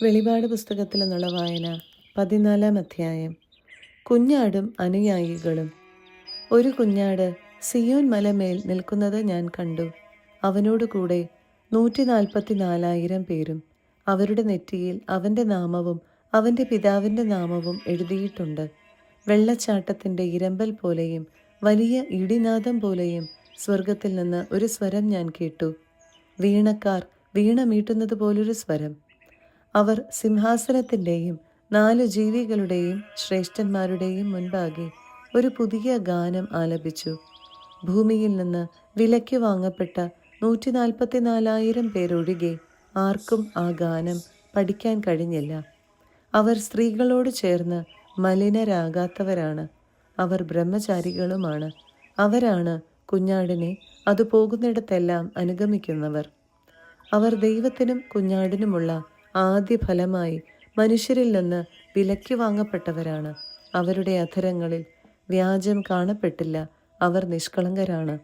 വെളിപാട് പുസ്തകത്തിൽ നിന്നുള്ള വായന 14-ാം അധ്യായം. കുഞ്ഞാടും അനുയായികളും. ഒരു കുഞ്ഞാട് സിയോൻ മലമേൽ നിൽക്കുന്നത് ഞാൻ കണ്ടു. അവനോടുകൂടെ 144,000 പേരും. അവരുടെ നെറ്റിയിൽ അവൻ്റെ നാമവും അവൻ്റെ പിതാവിൻ്റെ നാമവും എഴുതിയിട്ടുണ്ട്. വെള്ളച്ചാട്ടത്തിൻ്റെ ഇരമ്പൽ പോലെയും വലിയ ഇടിനാദം പോലെയും സ്വർഗത്തിൽ നിന്ന് ഒരു സ്വരം ഞാൻ കേട്ടു. വീണക്കാർ വീണ മീട്ടുന്നത് പോലൊരു സ്വരം. അവർ സിംഹാസനത്തിൻ്റെയും 4 ജീവികളുടെയും ശ്രേഷ്ഠന്മാരുടെയും മുൻപാകെ ഒരു പുതിയ ഗാനം ആലപിച്ചു. ഭൂമിയിൽ നിന്ന് വിലയ്ക്ക് വാങ്ങപ്പെട്ട 144,000 പേരൊഴികെ ആർക്കും ആ ഗാനം പഠിക്കാൻ കഴിഞ്ഞില്ല. അവർ സ്ത്രീകളോട് ചേർന്ന് മലിനരാകാത്തവരാണ്. അവർ ബ്രഹ്മചാരികളുമാണ്. അവരാണ് കുഞ്ഞാടിനെ അത് പോകുന്നിടത്തെല്ലാം അനുഗമിക്കുന്നവർ. അവർ ദൈവത്തിനും കുഞ്ഞാടിനുമുള്ള ആദ്യ ഫലമായി മനുഷ്യരിൽ നിന്ന് വിലയ്ക്ക് വാങ്ങപ്പെട്ടവരാണ്. അവരുടെ അധരങ്ങളിൽ വ്യാജം കാണപ്പെട്ടില്ല. അവർ നിഷ്കളങ്കരാണ്.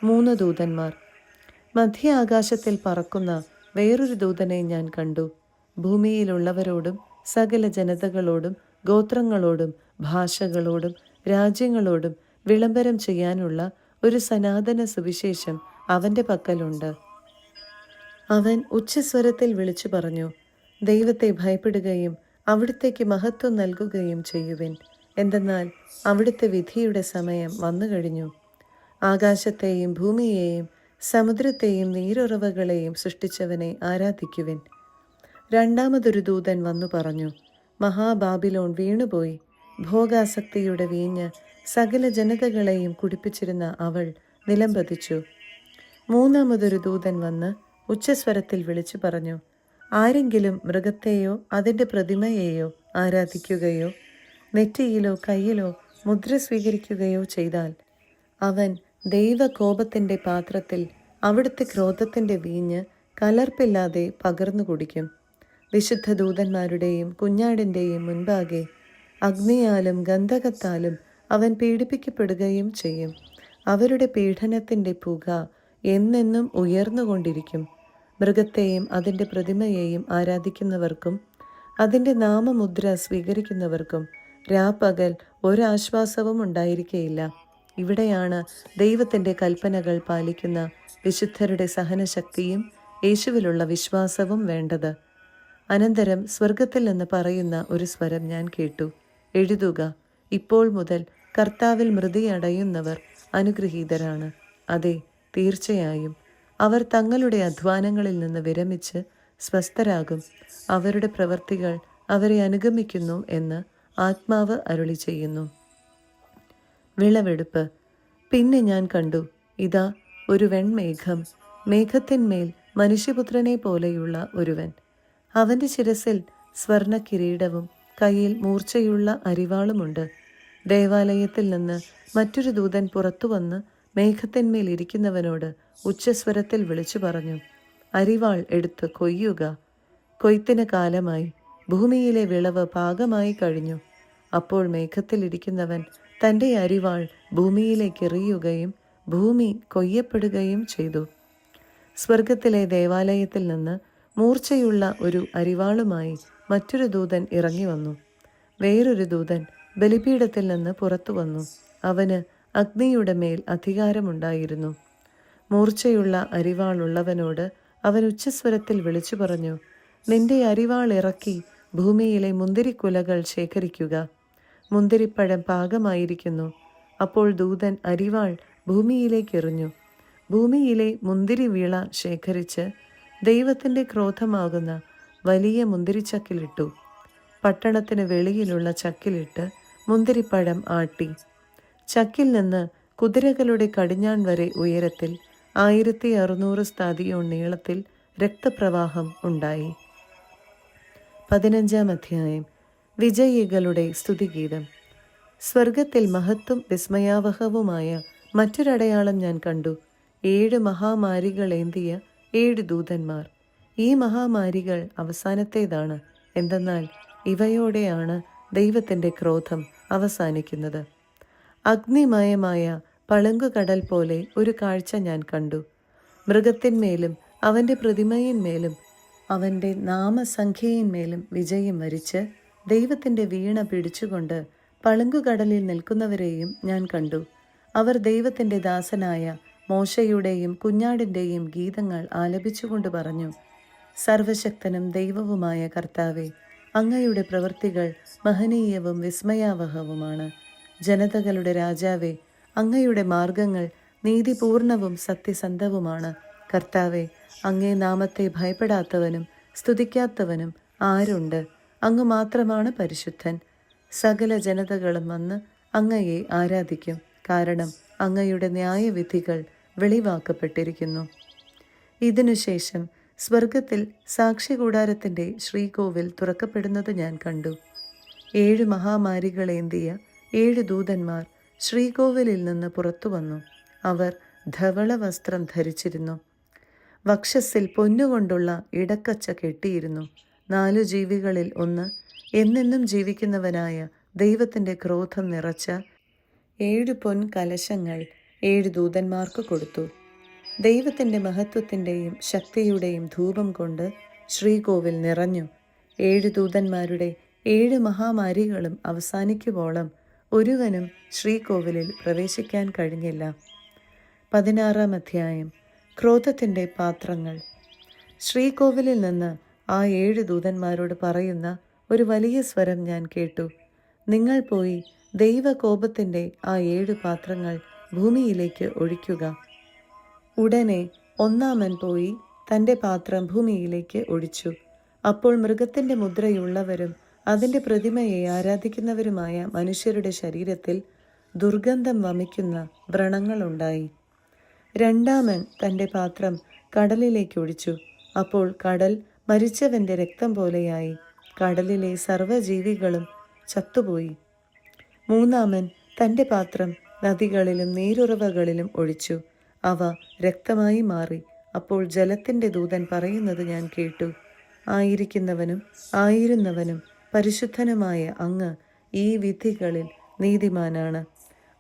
3 ദൂതന്മാർ. മധ്യ ആകാശത്തിൽ പറക്കുന്ന വേറൊരു ദൂതനെ ഞാൻ കണ്ടു. ഭൂമിയിലുള്ളവരോടും സകല ജനതകളോടും ഗോത്രങ്ങളോടും ഭാഷകളോടും രാജ്യങ്ങളോടും വിളംബരം ചെയ്യാനുള്ള ഒരു സനാതന സുവിശേഷം അവൻ്റെ പക്കലുണ്ട്. അവൻ ഉച്ചസ്വരത്തിൽ വിളിച്ചു പറഞ്ഞു, ദൈവത്തെ ഭയപ്പെടുകയും അവിടുത്തേക്ക് മഹത്വം നൽകുകയും ചെയ്യുവിൻ. എന്തെന്നാൽ അവിടുത്തെ വിധിയുടെ സമയം വന്നു കഴിഞ്ഞു. ആകാശത്തെയും ഭൂമിയെയും സമുദ്രത്തെയും നീരുറവകളെയും സൃഷ്ടിച്ചവനെ ആരാധിക്കുവിൻ. രണ്ടാമതൊരു ദൂതൻ വന്നു പറഞ്ഞു, മഹാബാബിലോൺ വീണുപോയി. ഭോഗാസക്തിയുടെ വീഞ്ഞ് സകല ജനതകളെയും കുടിപ്പിച്ചിരുന്ന അവൾ നിലംപതിച്ചു. മൂന്നാമതൊരു ദൂതൻ വന്ന് ഉച്ചസ്വരത്തിൽ വിളിച്ചു പറഞ്ഞു, ആരെങ്കിലും മൃഗത്തെയോ അതിൻ്റെ പ്രതിമയെയോ ആരാധിക്കുകയോ നെറ്റിയിലോ കയ്യിലോ മുദ്ര സ്വീകരിക്കുകയോ ചെയ്താൽ അവൻ ദൈവകോപത്തിൻ്റെ പാത്രത്തിൽ അവിടുത്തെ ക്രോധത്തിൻ്റെ വീഞ്ഞ് കലർപ്പില്ലാതെ പകർന്നു കുടിക്കും. വിശുദ്ധ ദൂതന്മാരുടെയും കുഞ്ഞാടിൻ്റെയും മുൻപാകെ അഗ്നിയാലും ഗന്ധകത്താലും അവൻ പീഡിപ്പിക്കപ്പെടുകയും ചെയ്യും. അവരുടെ പീഡനത്തിൻ്റെ പുക എന്നെന്നും ഉയർന്നുകൊണ്ടിരിക്കും. മൃഗത്തെയും അതിൻ്റെ പ്രതിമയെയും ആരാധിക്കുന്നവർക്കും അതിൻ്റെ നാമമുദ്ര സ്വീകരിക്കുന്നവർക്കും രാപ്പകൽ ഒരാശ്വാസവും ഉണ്ടായിരിക്കുകയില്ല. ഇവിടെയാണ് ദൈവത്തിൻ്റെ കൽപ്പനകൾ പാലിക്കുന്ന വിശുദ്ധരുടെ സഹനശക്തിയും യേശുവിലുള്ള വിശ്വാസവും വേണ്ടത്. അനന്തരം സ്വർഗത്തിൽ നിന്ന് പറയുന്ന ഒരു സ്വരം ഞാൻ കേട്ടു, എഴുതുക, ഇപ്പോൾ മുതൽ കർത്താവിൽ മൃതിയടയുന്നവർ അനുഗ്രഹീതരാണ്. അതെ, തീർച്ചയായും അവർ തങ്ങളുടെ അധ്വാനങ്ങളിൽ നിന്ന് വിരമിച്ച് സ്വസ്ഥരാകും. അവരുടെ പ്രവൃത്തികൾ അവരെ അനുഗമിക്കുന്നു എന്ന് ആത്മാവ് അരുളി ചെയ്യുന്നു. വിളവെടുപ്പ്. പിന്നെ ഞാൻ കണ്ടു, ഇതാ ഒരു വെൺമേഘം, മേഘത്തിന്മേൽ മനുഷ്യപുത്രനെ പോലെയുള്ള ഒരുവൻ. അവൻ്റെ ശിരസിൽ സ്വർണ കിരീടവും കയ്യിൽ മൂർച്ചയുള്ള അരിവാളുമുണ്ട്. ദേവാലയത്തിൽ നിന്ന് മറ്റൊരു ദൂതൻ പുറത്തു വന്ന് മേഘത്തിന്മേൽ ഇരിക്കുന്നവനോട് ഉച്ചസ്വരത്തിൽ വിളിച്ചു പറഞ്ഞു, അരിവാൾ എടുത്ത് കൊയ്യുക. കൊയ്ത്തിന് കാലമായി, ഭൂമിയിലെ വിളവ് പാകമായി കഴിഞ്ഞു. അപ്പോൾ മേഘത്തിലിരിക്കുന്നവൻ തൻ്റെ അരിവാൾ ഭൂമിയിലേക്ക് എറിയുകയും ഭൂമി കൊയ്യപ്പെടുകയും ചെയ്തു. സ്വർഗത്തിലെ ദേവാലയത്തിൽ നിന്ന് മൂർച്ചയുള്ള ഒരു അരിവാളുമായി മറ്റൊരു ദൂതൻ ഇറങ്ങി വന്നു. വേറൊരു ദൂതൻ ബലിപീഠത്തിൽ നിന്ന് പുറത്തു വന്നു. അവന് അഗ്നിയുടെ മേൽ അധികാരമുണ്ടായിരുന്നു. മൂർച്ചയുള്ള അരിവാളുള്ളവനോട് അവൻ ഉച്ചസ്വരത്തിൽ വിളിച്ചു പറഞ്ഞു, നിന്റെ അരിവാൾ ഇറക്കി ഭൂമിയിലെ മുന്തിരിക്കുലകൾ ശേഖരിക്കുക. മുന്തിരിപ്പഴം പാകമായിരിക്കുന്നു. അപ്പോൾ ദൂതൻ അരിവാൾ ഭൂമിയിലേക്ക് എറിഞ്ഞു. ഭൂമിയിലെ മുന്തിരി വിള ശേഖരിച്ച് ദൈവത്തിൻ്റെ ക്രോധമാകുന്ന വലിയ മുന്തിരിച്ചക്കിലിട്ടു. പട്ടണത്തിന് വെളിയിലുള്ള ചക്കിലിട്ട് മുന്തിരിപ്പഴം ആട്ടി. ചക്കിൽ നിന്ന് കുതിരകളുടെ കടിഞ്ഞാൺ വരെ ഉയരത്തിൽ 1600 സ്ഥാദിയോൺ നീളത്തിൽ രക്തപ്രവാഹം ഉണ്ടായി. 15-ാം അധ്യായം. വിജയികളുടെ സ്തുതിഗീതം. സ്വർഗത്തിൽ മഹത്വം വിസ്മയാവഹവുമായ മറ്റൊരടയാളം ഞാൻ കണ്ടു. 7 മഹാമാരികളേന്തിയ 7 ദൂതന്മാർ. ഈ മഹാമാരികൾ അവസാനത്തേതാണ്. എന്തെന്നാൽ ഇവയോടെയാണ് ദൈവത്തിൻ്റെ ക്രോധം അവസാനിക്കുന്നത്. അഗ്നിമയമായ പളുങ്കുകടൽ പോലെ ഒരു കാഴ്ച ഞാൻ കണ്ടു. മൃഗത്തിന്മേലും അവൻ്റെ പ്രതിമയിന്മേലും അവൻ്റെ നാമസംഖ്യയിന്മേലും വിജയം വരിച്ച് ദൈവത്തിൻ്റെ വീണ പിടിച്ചുകൊണ്ട് പളുങ്കുകടലിൽ നിൽക്കുന്നവരെയും ഞാൻ കണ്ടു. അവർ ദൈവത്തിൻ്റെ ദാസനായ മോശയുടെയും കുഞ്ഞാടിൻ്റെയും ഗീതങ്ങൾ ആലപിച്ചുകൊണ്ട് പറഞ്ഞു: സർവശക്തനും ദൈവവുമായ കർത്താവെ, അങ്ങയുടെ പ്രവൃത്തികൾ മഹനീയവും വിസ്മയാവഹവുമാണ്. ജനതകളുടെ രാജാവേ, അങ്ങയുടെ മാർഗങ്ങൾ നീതിപൂർണവും സത്യസന്ധവുമാണ്. കർത്താവെ, അങ്ങേ നാമത്തെ ഭയപ്പെടാത്തവനും സ്തുതിക്കാത്തവനും ആരുണ്ട്? അങ്ങ് മാത്രമാണ് പരിശുദ്ധൻ. സകല ജനതകളും വന്ന് അങ്ങയെ ആരാധിക്കും, കാരണം അങ്ങയുടെ ന്യായവിധികൾ വെളിവാക്കപ്പെട്ടിരിക്കുന്നു. ഇതിനുശേഷം സ്വർഗത്തിൽ സാക്ഷികൂടാരത്തിൻ്റെ ശ്രീകോവിൽ തുറക്കപ്പെടുന്നത് ഞാൻ കണ്ടു. 7 മഹാമാരികളേന്തിയ 7 ദൂതന്മാർ ശ്രീകോവിലിൽ നിന്ന് പുറത്തു വന്നു. അവർ ധവള വസ്ത്രം ധരിച്ചിരുന്നു. വക്ഷസ്സിൽ പൊന്നുകൊണ്ടുള്ള ഇടക്കച്ച കെട്ടിയിരുന്നു. 4 ജീവികളിൽ ഒന്ന്, എന്നെന്നും ജീവിക്കുന്നവനായ ദൈവത്തിൻ്റെ ക്രോധം നിറച്ച 7 പൊൻകലശങ്ങൾ 7 ദൂതന്മാർക്ക് കൊടുത്തു. ദൈവത്തിൻ്റെ മഹത്വത്തിൻ്റെയും ശക്തിയുടെയും ധൂപം കൊണ്ട് ശ്രീകോവിൽ നിറഞ്ഞു. 7 ദൂതന്മാരുടെ 7 മഹാമാരികളും അവസാനിക്കുവോളം ഒരുവനും ശ്രീകോവിലിൽ പ്രവേശിക്കാൻ കഴിഞ്ഞില്ല. 16-ാം അധ്യായം. ക്രോധത്തിൻ്റെ പാത്രങ്ങൾ. ശ്രീകോവിലിൽ നിന്ന് ആ 7 ദൂതന്മാരോട് പറയുന്ന ഒരു വലിയ സ്വരം ഞാൻ കേട്ടു: നിങ്ങൾ പോയി ദൈവകോപത്തിൻ്റെ ആ 7 പാത്രങ്ങൾ ഭൂമിയിലേക്ക് ഒഴിക്കുക. ഉടനെ ഒന്നാമൻ പോയി തൻ്റെ പാത്രം ഭൂമിയിലേക്ക് ഒഴിച്ചു. അപ്പോൾ മൃഗത്തിൻ്റെ മുദ്രയുള്ളവരും അതിൻ്റെ പ്രതിമയെ ആരാധിക്കുന്നവരുമായ മനുഷ്യരുടെ ശരീരത്തിൽ ദുർഗന്ധം വമിക്കുന്ന വ്രണങ്ങളുണ്ടായി. രണ്ടാമൻ തൻ്റെ പാത്രം കടലിലേക്ക് ഒഴിച്ചു. അപ്പോൾ കടൽ മരിച്ചവൻ്റെ രക്തം പോലെയായി. കടലിലെ സർവ്വജീവികളും ചത്തുപോയി. മൂന്നാമൻ തൻ്റെ പാത്രം നദികളിലും നീരുറവകളിലും ഒഴിച്ചു. അവ രക്തമായി മാറി. അപ്പോൾ ജലത്തിൻ്റെ ദൂതൻ പറയുന്നത് ഞാൻ കേട്ടു: ആയിരിക്കുന്നവനും ആയിരുന്നവനും പരിശുദ്ധനുമായ അങ്ങ് ഈ വിധികളിൽ നീതിമാനാണ്.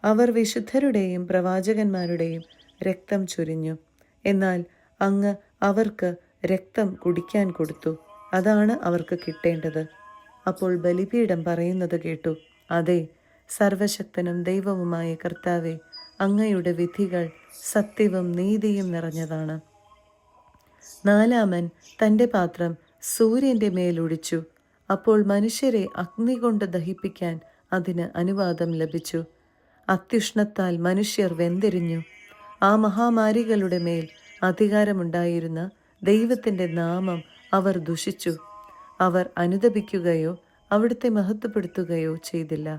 അവർ വിശുദ്ധരുടെയും പ്രവാചകന്മാരുടെയും രക്തം ചൊരിഞ്ഞു. എന്നാൽ അങ്ങ് അവർക്ക് രക്തം കുടിക്കാൻ കൊടുത്തു. അതാണ് അവർക്ക് കിട്ടേണ്ടത്. അപ്പോൾ ബലിപീഠം പറയുന്നത് കേട്ടു: അതെ, സർവശക്തനും ദൈവവുമായ കർത്താവെ, അങ്ങയുടെ വിധികൾ സത്യവും നീതിയും നിറഞ്ഞതാണ്. നാലാമൻ തൻ്റെ പാത്രം സൂര്യൻ്റെ മേലൊഴിച്ചു. അപ്പോൾ മനുഷ്യരെ അഗ്നി കൊണ്ട് ദഹിപ്പിക്കാൻ അതിന് അനുവാദം ലഭിച്ചു. അത്യുഷ്ണത്താൽ മനുഷ്യർ വെന്തെരിഞ്ഞു. ആ മഹാമാരികളുടെ മേൽ അധികാരമുണ്ടായിരുന്ന ദൈവത്തിൻ്റെ നാമം അവർ ദുഷിച്ചു. അവർ അനുതപിക്കുകയോ അവിടുത്തെ മഹത്വപ്പെടുത്തുകയോ ചെയ്തില്ല.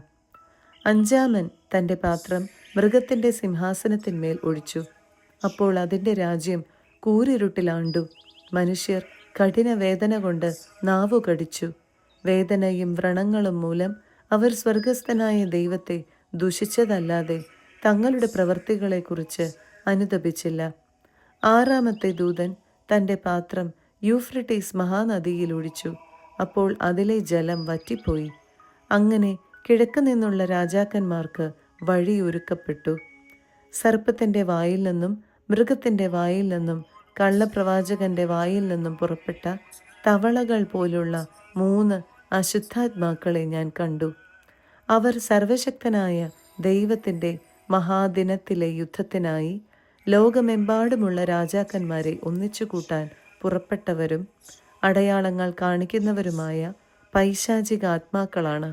അഞ്ചാമൻ തൻ്റെ പാത്രം മൃഗത്തിൻ്റെ സിംഹാസനത്തിന്മേൽ ഒഴിച്ചു. അപ്പോൾ അതിൻ്റെ രാജ്യം കൂരിരുട്ടിലാണ്ടു. മനുഷ്യർ കഠിന വേദന കൊണ്ട് നാവു കടിച്ചു. വേദനയും വ്രണങ്ങളും മൂലം അവർ സ്വർഗസ്ഥനായ ദൈവത്തെ ദുഷിച്ചതല്ലാതെ തങ്ങളുടെ പ്രവൃത്തികളെക്കുറിച്ച് അനുതപിച്ചില്ല. ആറാമത്തെ ദൂതൻ തൻ്റെ പാത്രം യൂഫ്രട്ടീസ് മഹാനദിയിൽ ഒഴിച്ചു. അപ്പോൾ അതിലെ ജലം വറ്റിപ്പോയി. അങ്ങനെ കിഴക്ക് നിന്നുള്ള രാജാക്കന്മാർക്ക് വഴി ഒരുക്കപ്പെട്ടു. സർപ്പത്തിൻ്റെ വായിൽ നിന്നും മൃഗത്തിൻ്റെ വായിൽ നിന്നും കള്ളപ്രവാചകന്റെ വായിൽ നിന്നും പുറപ്പെട്ട തവളകൾ പോലുള്ള 3 അശുദ്ധാത്മാക്കളെ ഞാൻ കണ്ടു. അവർ സർവശക്തനായ ദൈവത്തിൻ്റെ മഹാദിനത്തിലെ യുദ്ധത്തിനായി ലോകമെമ്പാടുമുള്ള രാജാക്കന്മാരെ ഒന്നിച്ചു കൂട്ടാൻ പുറപ്പെട്ടവരും അടയാളങ്ങൾ കാണിക്കുന്നവരുമായ പൈശാചിക ആത്മാക്കളാണ്.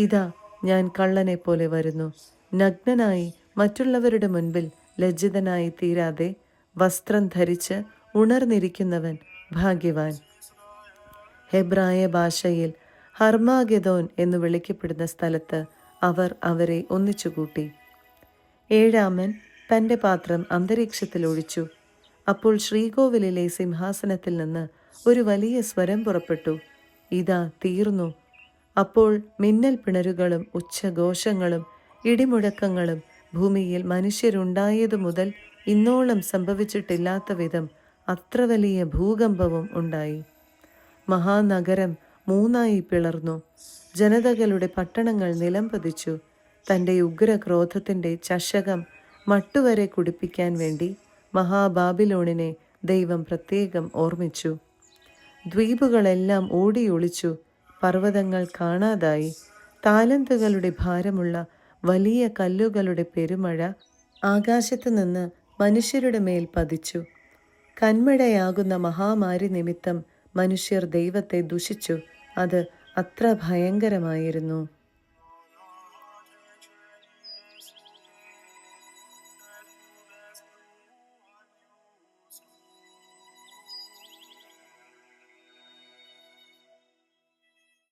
ഇതാ, ഞാൻ കള്ളനെ പോലെ വരുന്നു. നഗ്നനായി മറ്റുള്ളവരുടെ മുൻപിൽ ലജ്ജിതനായി തീരാതെ വസ്ത്രം ധരിച്ച് ഉണർന്നിരിക്കുന്നവൻ ഭാഗ്യവാൻ. ഹെബ്രായ ഭാഷയിൽ ഹർമാഗെദോൻ എന്ന് വിളിക്കപ്പെടുന്ന സ്ഥലത്ത് അവർ അവരെ ഒന്നിച്ചുകൂട്ടി. ഏഴാമൻ തൻ്റെ പാത്രം അന്തരീക്ഷത്തിൽ ഒഴിച്ചു. അപ്പോൾ ശ്രീകോവിലിലെ സിംഹാസനത്തിൽ നിന്ന് ഒരു വലിയ സ്വരം പുറപ്പെട്ടു: ഇതാ തീർന്നു. അപ്പോൾ മിന്നൽ പിണരുകളും ഉച്ചഘോഷങ്ങളും ഇടിമുഴക്കങ്ങളും ഭൂമിയിൽ മനുഷ്യരുണ്ടായതു മുതൽ ഇന്നോളം സംഭവിച്ചിട്ടില്ലാത്ത വിധം അത്ര വലിയ ഭൂകമ്പവും ഉണ്ടായി. മഹാനഗരം 3 പിളർന്നു. ജനതകളുടെ പട്ടണങ്ങൾ നിലംപതിച്ചു. തൻ്റെ ഉഗ്രക്രോധത്തിൻ്റെ ചഷകം മട്ടുവരെ കുടിപ്പിക്കാൻ വേണ്ടി മഹാബാബിലോണിനെ ദൈവം പ്രത്യേകം ഓർമ്മിച്ചു. ദ്വീപുകളെല്ലാം ഓടിയൊളിച്ചു. പർവ്വതങ്ങൾ കാണാതായി. താലന്തുകളുടെ ഭാരമുള്ള വലിയ കല്ലുകളുടെ പെരുമഴ ആകാശത്തു നിന്ന് മനുഷ്യരുടെ മേൽ പതിച്ചു. കന്മഴയാകുന്ന മഹാമാരി നിമിത്തം മനുഷ്യർ ദൈവത്തെ ദുഷിച്ചു. അത് അത്ര ഭയങ്കരമായിരുന്നു.